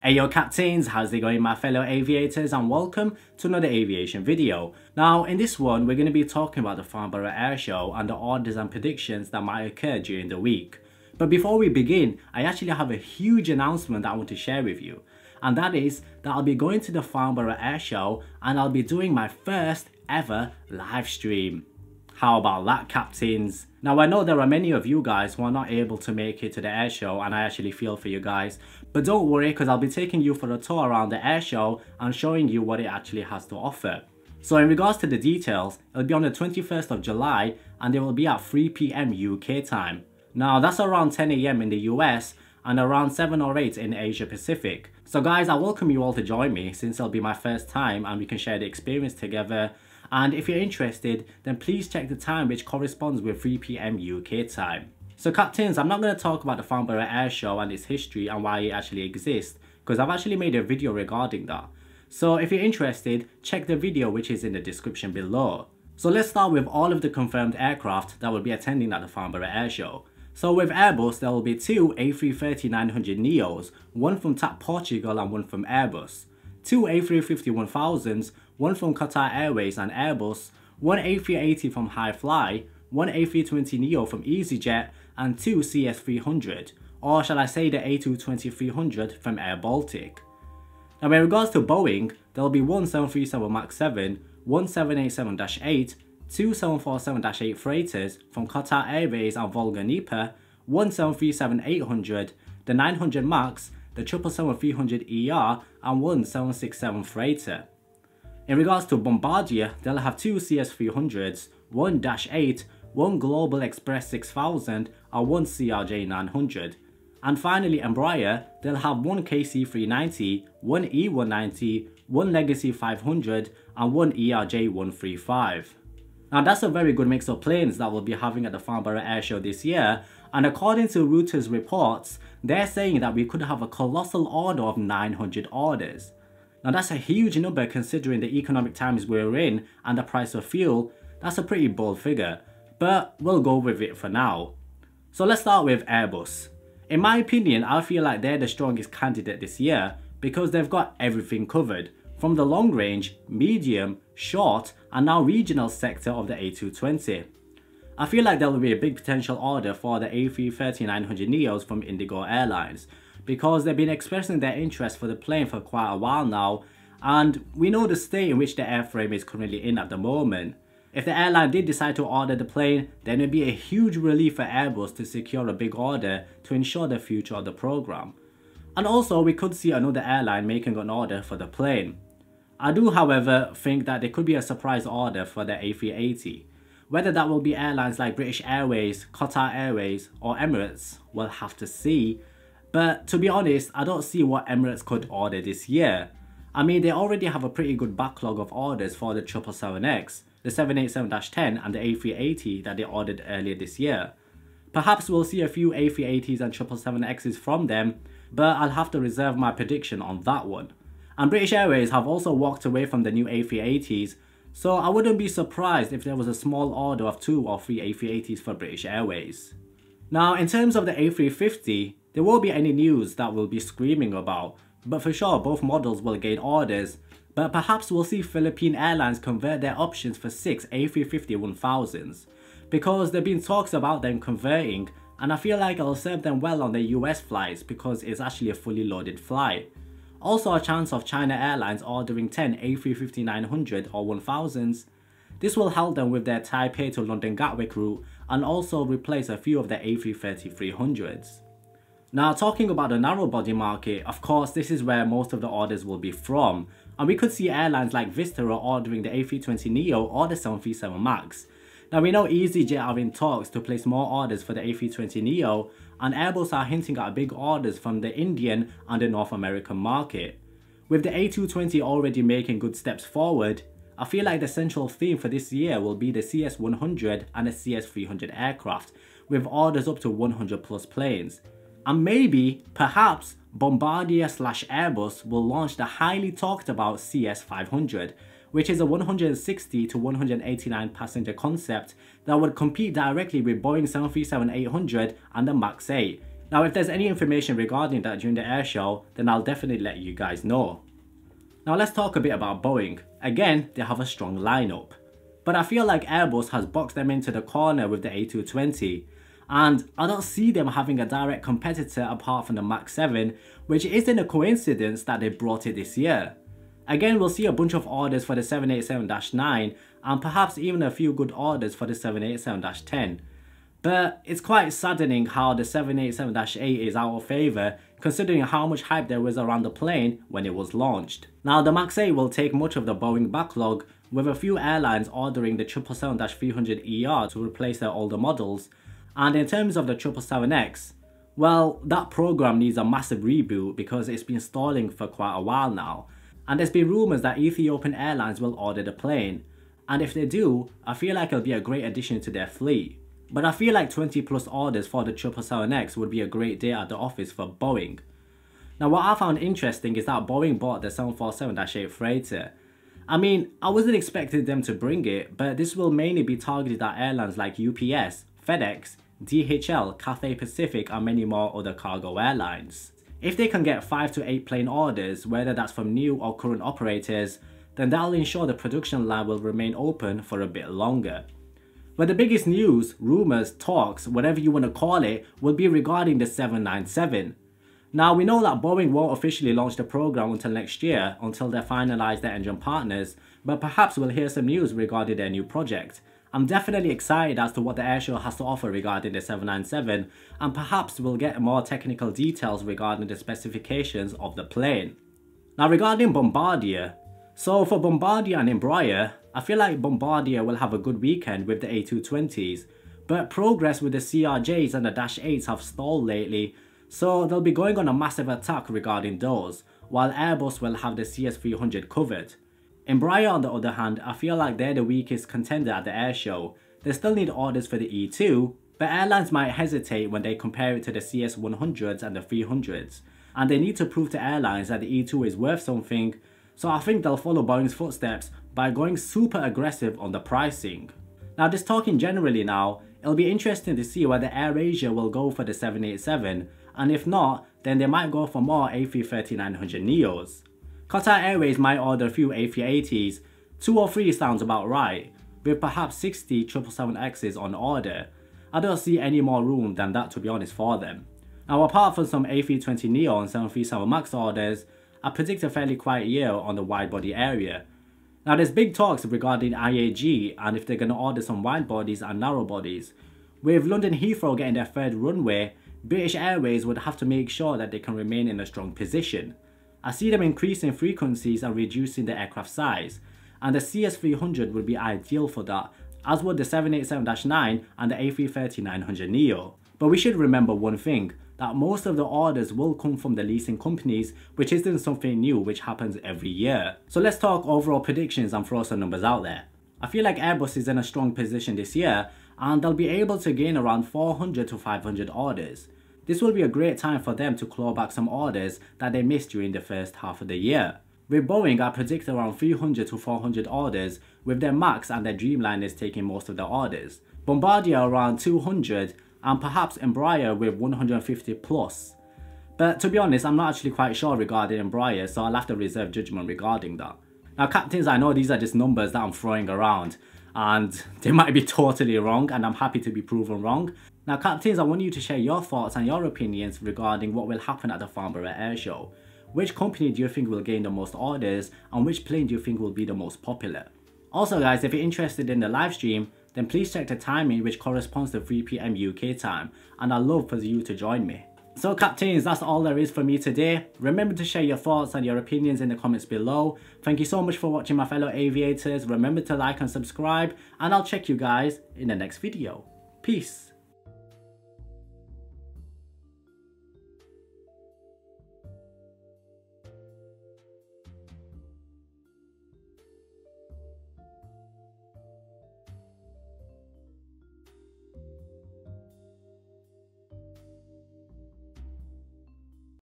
Hey yo captains, how's it going my fellow aviators, and welcome to another aviation video. Now in this one we're going to be talking about the Farnborough Airshow and the orders and predictions that might occur during the week. But before we begin, I actually have a huge announcement that I want to share with you. And that is that I'll be going to the Farnborough Airshow and I'll be doing my first ever live stream. How about that, captains? Now I know there are many of you guys who are not able to make it to the airshow, and I actually feel for you guys. But don't worry, because I'll be taking you for a tour around the airshow and showing you what it actually has to offer. So in regards to the details, it'll be on the 21st of July and it will be at 3 PM UK time. Now that's around 10 AM in the US and around 7 or 8 in Asia Pacific. So guys, I welcome you all to join me since it'll be my first time and we can share the experience together. And if you're interested, then please check the time which corresponds with 3 PM UK time. So captains, I'm not going to talk about the Farnborough Airshow and its history and why it actually exists, because I've actually made a video regarding that. So if you're interested, check the video which is in the description below. So let's start with all of the confirmed aircraft that will be attending at the Farnborough Airshow. So with Airbus, there will be 2 A330-900neos, one from TAP Portugal and one from Airbus. 2 A350-1000s, one from Qatar Airways and Airbus, 1 A380 from Hi-Fly, 1 A320neo from EasyJet, and 2 CS300, or shall I say the A220-300 from Air Baltic. Now in regards to Boeing, there will be 1 737 MAX 7, 1 787-8, 2 747-8 freighters from Qatar Airways and Volga-Nipa, 1 737-800, the 900 MAX, the 777-300ER, and 1 767 freighter. In regards to Bombardier, they'll have 2 CS300s, 1 -8, 1 Global Express 6000, and 1 CRJ900. And finally Embraer, they'll have 1 KC390, 1 E190, 1 Legacy 500, and 1 ERJ135. Now that's a very good mix of planes that we'll be having at the Farnborough Airshow this year, and according to Reuters reports, they're saying that we could have a colossal order of 900 orders. Now that's a huge number considering the economic times we're in and the price of fuel. That's a pretty bold figure, but we'll go with it for now. So let's start with Airbus. In my opinion, I feel like they're the strongest candidate this year because they've got everything covered, from the long range, medium, short, and now regional sector of the A220. I feel like there will be a big potential order for the A330-900neos from Indigo Airlines, because they've been expressing their interest for the plane for quite a while now, and we know the state in which the airframe is currently in at the moment. If the airline did decide to order the plane, then it would be a huge relief for Airbus to secure a big order to ensure the future of the program. And also we could see another airline making an order for the plane. I do however think that there could be a surprise order for the A380. Whether that will be airlines like British Airways, Qatar Airways or Emirates, we'll have to see. But to be honest, I don't see what Emirates could order this year. I mean, they already have a pretty good backlog of orders for the 777X, the 787-10 and the A380 that they ordered earlier this year. Perhaps we'll see a few A380s and 777Xs from them, but I'll have to reserve my prediction on that one. And British Airways have also walked away from the new A380s, so I wouldn't be surprised if there was a small order of 2 or 3 A380s for British Airways. Now in terms of the A350, there won't be any news that we'll be screaming about, but for sure both models will gain orders. But perhaps we'll see Philippine Airlines convert their options for 6 A350-1000s, because there have been talks about them converting, and I feel like it'll serve them well on their US flights because it's actually a fully loaded flight. Also a chance of China Airlines ordering 10 A350-900 or 1000s. This will help them with their Taipei to London Gatwick route and also replace a few of the A330-300s. Now talking about the narrow body market, of course this is where most of the orders will be from, and we could see airlines like Vistara ordering the A320neo or the 737 MAX. Now we know EasyJet are in talks to place more orders for the A320neo, and Airbus are hinting at big orders from the Indian and the North American market. With the A220 already making good steps forward, I feel like the central theme for this year will be the CS100 and the CS300 aircraft, with orders up to 100 plus planes. And maybe, perhaps, Bombardier/Airbus will launch the highly talked about CS500, which is a 160 to 189 passenger concept that would compete directly with Boeing 737-800 and the MAX 8, Now if there's any information regarding that during the airshow, then I'll definitely let you guys know. Now let's talk a bit about Boeing. Again, they have a strong lineup. But I feel like Airbus has boxed them into the corner with the A220. And I don't see them having a direct competitor apart from the MAX 7, which isn't a coincidence that they brought it this year. Again, we'll see a bunch of orders for the 787-9 and perhaps even a few good orders for the 787-10. But it's quite saddening how the 787-8 is out of favour considering how much hype there was around the plane when it was launched. Now the MAX 8 will take much of the Boeing backlog, with a few airlines ordering the 777-300ER to replace their older models. And in terms of the 777X, well, that program needs a massive reboot because it's been stalling for quite a while now. And there's been rumours that Ethiopian Airlines will order the plane. And if they do, I feel like it'll be a great addition to their fleet. But I feel like 20 plus orders for the 777X would be a great day at the office for Boeing. Now what I found interesting is that Boeing bought the 747-8 freighter. I mean, I wasn't expecting them to bring it, but this will mainly be targeted at airlines like UPS, FedEx, DHL, Cathay Pacific and many more other cargo airlines. If they can get 5 to 8 plane orders, whether that's from new or current operators, then that'll ensure the production line will remain open for a bit longer. But the biggest news, rumours, talks, whatever you want to call it, will be regarding the 797. Now we know that Boeing won't officially launch the program until next year, until they finalise their engine partners, but perhaps we'll hear some news regarding their new project. I'm definitely excited as to what the airshow has to offer regarding the 797, and perhaps we'll get more technical details regarding the specifications of the plane. Now regarding Bombardier, so for Bombardier and Embraer, I feel like Bombardier will have a good weekend with the A220s, but progress with the CRJs and the Dash 8s have stalled lately, so they'll be going on a massive attack regarding those, while Airbus will have the CS300 covered. Embraer on the other hand, I feel like they're the weakest contender at the airshow. They still need orders for the E2, but airlines might hesitate when they compare it to the CS100s and the 300s, and they need to prove to airlines that the E2 is worth something, so I think they'll follow Boeing's footsteps by going super aggressive on the pricing. Now just talking generally now, it'll be interesting to see whether AirAsia will go for the 787, and if not, then they might go for more A330-900 Neos. Qatar Airways might order a few A380s, 2 or 3 sounds about right, with perhaps 60 777Xs on order. I don't see any more room than that to be honest for them. Now apart from some A320 Neo and 737 MAX orders, I predict a fairly quiet year on the wide body area. Now there's big talks regarding IAG and if they're going to order some wide bodies and narrow bodies. With London Heathrow getting their 3rd runway, British Airways would have to make sure that they can remain in a strong position. I see them increasing frequencies and reducing the aircraft size, and the CS300 would be ideal for that, as would the 787-9 and the A330-900 Neo. But we should remember one thing, that most of the orders will come from the leasing companies, which isn't something new which happens every year. So let's talk overall predictions and throw some numbers out there. I feel like Airbus is in a strong position this year, and they'll be able to gain around 400 to 500 orders. This will be a great time for them to claw back some orders that they missed during the first half of the year. With Boeing, I predict around 300 to 400 orders, with their MAX and their Dreamliners taking most of the orders. Bombardier around 200, and perhaps Embraer with 150 plus. But to be honest, I'm not actually quite sure regarding Embraer, so I'll have to reserve judgment regarding that. Now captains, I know these are just numbers that I'm throwing around, and they might be totally wrong, and I'm happy to be proven wrong. Now captains, I want you to share your thoughts and your opinions regarding what will happen at the Farnborough Airshow. Which company do you think will gain the most orders, and which plane do you think will be the most popular? Also guys, if you're interested in the live stream, then please check the timing which corresponds to 3 PM UK time, and I'd love for you to join me. So captains, that's all there is for me today. Remember to share your thoughts and your opinions in the comments below. Thank you so much for watching my fellow aviators. Remember to like and subscribe, and I'll check you guys in the next video. Peace.